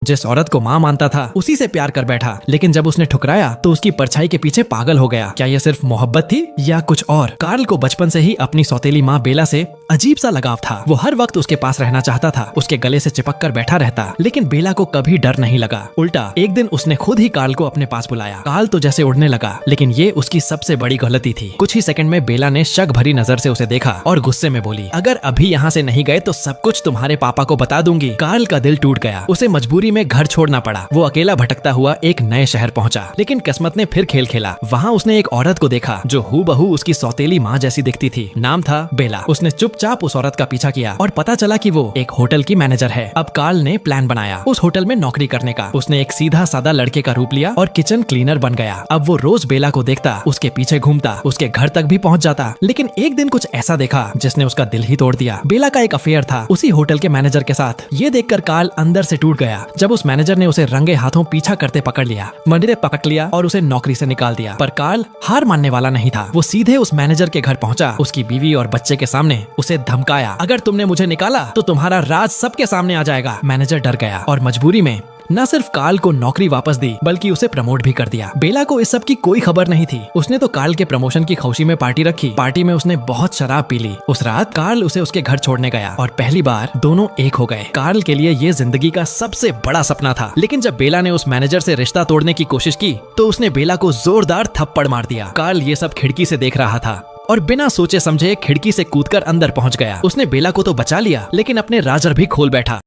जिस औरत को माँ मानता था उसी से प्यार कर बैठा, लेकिन जब उसने ठुकराया तो उसकी परछाई के पीछे पागल हो गया। क्या यह सिर्फ मोहब्बत थी या कुछ और? कार्ल को बचपन से ही अपनी सौतेली माँ बेला से अजीब सा लगाव था। वो हर वक्त उसके पास रहना चाहता था, उसके गले से चिपक कर बैठा रहता, लेकिन बेला को कभी डर नहीं लगा। उल्टा एक दिन उसने खुद ही कार्ल को अपने पास बुलाया। कार्ल तो जैसे उड़ने लगा, लेकिन ये उसकी सबसे बड़ी गलती थी। कुछ ही सेकंड में बेला ने शक भरी नजर से उसे देखा और गुस्से में बोली, अगर अभी यहाँ से नहीं गए तो सब कुछ तुम्हारे पापा को बता दूंगी। कार्ल का दिल टूट गया। उसे मजबूरी में घर छोड़ना पड़ा। वो अकेला भटकता हुआ एक नए शहर पहुंचा, लेकिन किस्मत ने फिर खेल खेला। वहाँ उसने एक औरत को देखा जो हूबहू उसकी सौतेली माँ जैसी दिखती थी। नाम था बेला। उसने चुपचाप उस औरत का पीछा किया और पता चला कि वो एक होटल की मैनेजर है। अब कार्ल ने प्लान बनाया उस होटल में नौकरी करने का। उसने एक सीधा सादा लड़के का रूप लिया और किचन क्लीनर बन गया। अब वो रोज बेला को देखता, उसके पीछे घूमता, उसके घर तक भी पहुंच जाता। लेकिन एक दिन कुछ ऐसा देखा जिसने उसका दिल ही तोड़ दिया। बेला का एक अफेयर था उसी होटल के मैनेजर के साथ। ये देखकर कार्ल अंदर से टूट गया। जब उस मैनेजर ने उसे रंगे हाथों पीछा करते पकड़ लिया, मंदिर पकड़ लिया और उसे नौकरी से निकाल दिया। पर कार्ल हार मानने वाला नहीं था। वो सीधे उस मैनेजर के घर पहुंचा, उसकी बीवी और बच्चे के सामने उसे धमकाया, अगर तुमने मुझे निकाला तो तुम्हारा राज सबके सामने आ जाएगा। मैनेजर डर गया और मजबूरी में न सिर्फ कार्ल को नौकरी वापस दी बल्कि उसे प्रमोट भी कर दिया। बेला को इस सब की कोई खबर नहीं थी। उसने तो कार्ल के प्रमोशन की खुशी में पार्टी रखी। पार्टी में उसने बहुत शराब पी ली। उस रात कार्ल उसे उसके घर छोड़ने गया और पहली बार दोनों एक हो गए। कार्ल के लिए ये जिंदगी का सबसे बड़ा सपना था। लेकिन जब बेला ने उस मैनेजर से रिश्ता तोड़ने की कोशिश की तो उसने बेला को जोरदार थप्पड़ मार दिया। कार्ल ये सब खिड़की से देख रहा था और बिना सोचे समझे खिड़की से कूदकर अंदर पहुंच गया। उसने बेला को तो बचा लिया, लेकिन अपने राजर भी खोल बैठा।